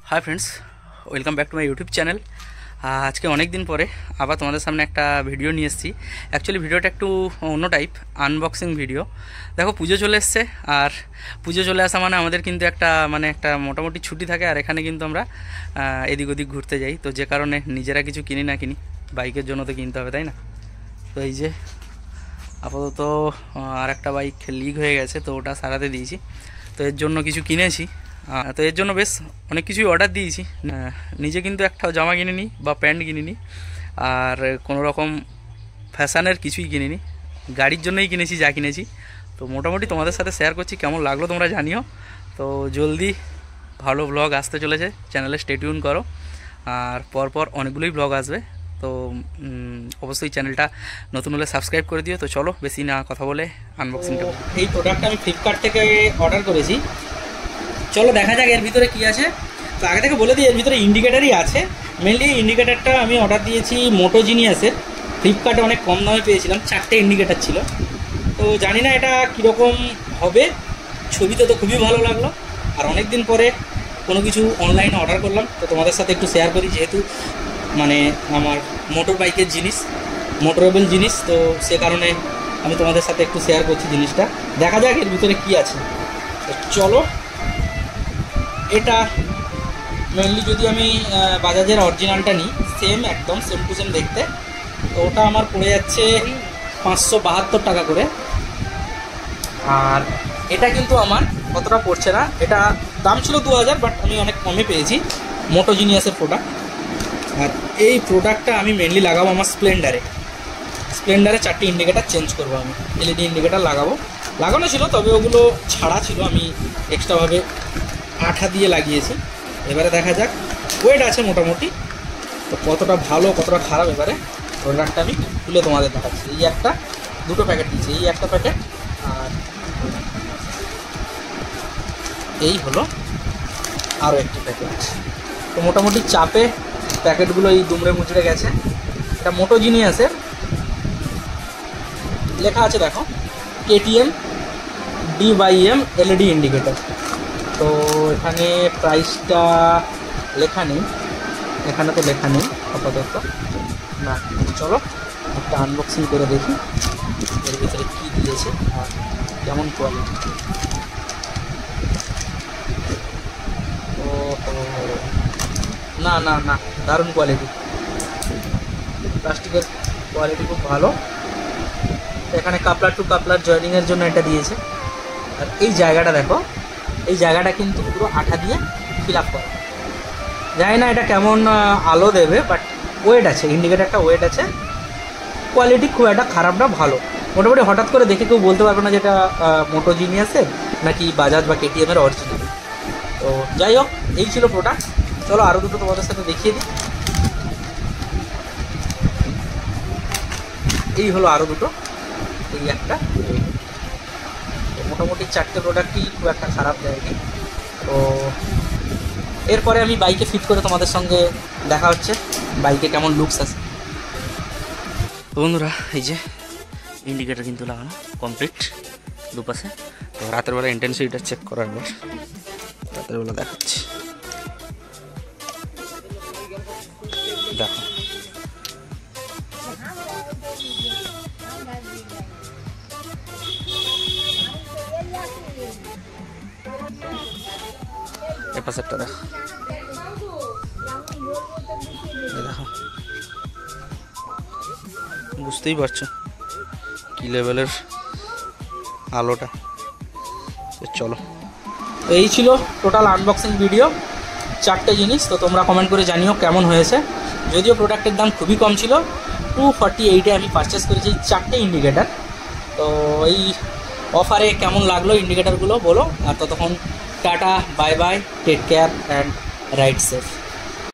Hi friends, welcome back to my YouTube channel. आज के अनेक दिन पर आबार तुम्हारे सामने एक भिडियो निये एसेछि। एक्चुअली भिडियोटा एकटू अन्य टाइप आनबक्सिंग भिडियो। देखो पुजो चले एसेছে और पुजो चले आसा माने आमादेर किन्तु एक मोटामुटी छुट्टी थाके और एखाने किन्तु आमरा एदिक ओदिक घुरते जाई। तो जे कारणे निजेरा किछु किनी ना किनी बाइकेर जोन्नो तो किनते होबे, ताई ना। तो এই যে আপাতত আর একটা বাইক লিক হয়ে গেছে, তো ওটা সারাতে দিয়েছি। তো এর জন্য কিছু কিনেছি, তো এর জন্য বেশ অনেক কিছুই অর্ডার দিয়েছি। নিজে কিন্তু একটা জামা কিনিনি বা প্যান্ট কিনিনি, আর কোনো রকম ফ্যাশনের কিছুই কিনিনি, গাড়ির জন্যই কিনেছি যা কিনেছি। তো মোটামুটি তোমাদের সাথে শেয়ার করছি, কেমন লাগলো তোমরা জানিও। তো জলদি ভালো ব্লগ আসতে চলেছে, চ্যানেলে স্টে টিউন করো, আর পরপর অনেকগুলোই ব্লগ আসবে। তো অবশ্যই চ্যানেলটা নতুন হলে সাবস্ক্রাইব করে দিও। তো চলো বেশি না কথা বলে আনবক্সিংটা। এই প্রোডাক্টটা আমি ফ্লিপকার্ট থেকে অর্ডার করেছি, চলো দেখা যাক এর ভিতরে কি আছে। তো আগে থেকে বলে দিই, এর ভিতরে ইন্ডিকেটারই আছে। মেনলি ইন্ডিকেটারটা আমি অর্ডার দিয়েছি মোটো জিনিয়াসের, ফ্লিপকার্টে অনেক কম দামে পেয়েছিলাম, 4টে ইন্ডিকেটার ছিল। তো জানি না এটা কীরকম হবে, ছবিতে তো খুবই ভালো লাগলো। আর অনেক দিন পরে কোনো কিছু অনলাইনে অর্ডার করলাম, তো তোমাদের সাথে একটু শেয়ার করি, যেহেতু মানে আমার মোটর বাইকের জিনিস, মোটরেবল জিনিস, তো সে কারণে আমি তোমাদের সাথে একটু শেয়ার করছি জিনিসটা। দেখা যাক এর ভিতরে কি আছে। তো চলো, এটা মেনলি যদি আমি বাজাজের অরিজিনালটা নিই, সেম একদম সেম টু সেম দেখতে, তো ওটা আমার পড়ে যাচ্ছে 572 টাকা করে। আর এটা কিন্তু আমার কতটা পড়ছে না, এটা দাম ছিল 2000, বাট আমি অনেক কমে পেয়েছি, মোটো জিনিয়াসের প্রোডাক্ট। আর এই প্রোডাক্টটা আমি মেনলি লাগাবো আমার স্প্লেন্ডারে 4টে ইন্ডিকেটার চেঞ্জ করবো, আমি এলইডি ইন্ডিকেটার লাগানো ছিল, তবে ওগুলো ছাড়া ছিল, আমি এক্সট্রাভাবে আঠা দিয়ে লাগিয়েছি। এবারে দেখা যাক, ওয়েট আছে মোটামুটি, তো কতটা ভালো কতটা খারাপ এবারে প্রোডাক্টটা আমি খুলে তোমাদের দেখাচ্ছি। এই দুটো প্যাকেট দিয়েছি, এই একটা প্যাকেট, আর এই হলো আরও একটি প্যাকেট। তো মোটামুটি চাপে প্যাকেটগুলো এই দুমড়ে মুচড়ে গেছে। এটা মোটো জিনিয়াসের, লেখা আছে দেখো KTM D/M এলইডি ইন্ডিকেটার। তো এখানে প্রাইসটা লেখা নেই, এখানে তো লেখা নেই আপাতত না। চলো একটা আনবক্সিং করে দেখি এর ভিতরে কী দিয়েছে আর কেমন কোয়ালিটি। ও না না না, দারুণ কোয়ালিটি, প্লাস্টিকের কোয়ালিটি খুব ভালো। এখানে কাপলার টু কাপলার জয়েনিংয়ের জন্য এটা দিয়েছে। আর এই জায়গাটা দেখো, এই জায়গাটা কিন্তু পুরো আঠা দিয়ে ফিল আপ করা। জানি না এটা কেমন আলো দেবে, বাট ওয়েট আছে, ইন্ডিকেটারটা ওয়েট আছে। কোয়ালিটি খুব একটা খারাপ না, ভালো মোটামুটি। হঠাৎ করে দেখে কেউ বলতে পারবে না যেটা মোটো জিনিয়াসের নাকি বাজাজ বা KTM-এর অরিজিনাল। তো যাই হোক, এই ছিল প্রোডাক্ট। চলো আরও দুটো তোমাদের সাথে দেখিয়ে দিই। এই হলো আরও দুটো, এই একটা, মোটামুটি 4টে প্রোডাক্টই খুব একটা খারাপ যায়নি। তো এরপরে আমি বাইকে ফিট করে তোমাদের সঙ্গে দেখা হচ্ছে, বাইকে কেমন লুকস আছে। তো বন্ধুরা, এই যে ইন্ডিকেটার কিন্তু লাগানো কমপ্লিট দুপাশে। তো রাতের বেলা ইন্টেন্সিটিটা চেক করার পর রাতের বেলা দেখাচ্ছি। দেখো এ পাশেরটা দেখো, দেখো বুঝতেই পারছো কি লেভেলের আলোটা। চলো, তো এই ছিল টোটাল আনবক্সিং ভিডিও, 4টে জিনিস। তো তোমরা কমেন্ট করে জানিও কেমন হয়েছে। যদিও প্রোডাক্টের দাম খুবই কম ছিল, 248-এ আমি পারচেস করেছি এই 4টে ইন্ডিকেটার। তো এই অফারে কেমন লাগলো ইন্ডিকেটারগুলো বলো। আর ততক্ষণ tata, bye bye, take care and ride safe.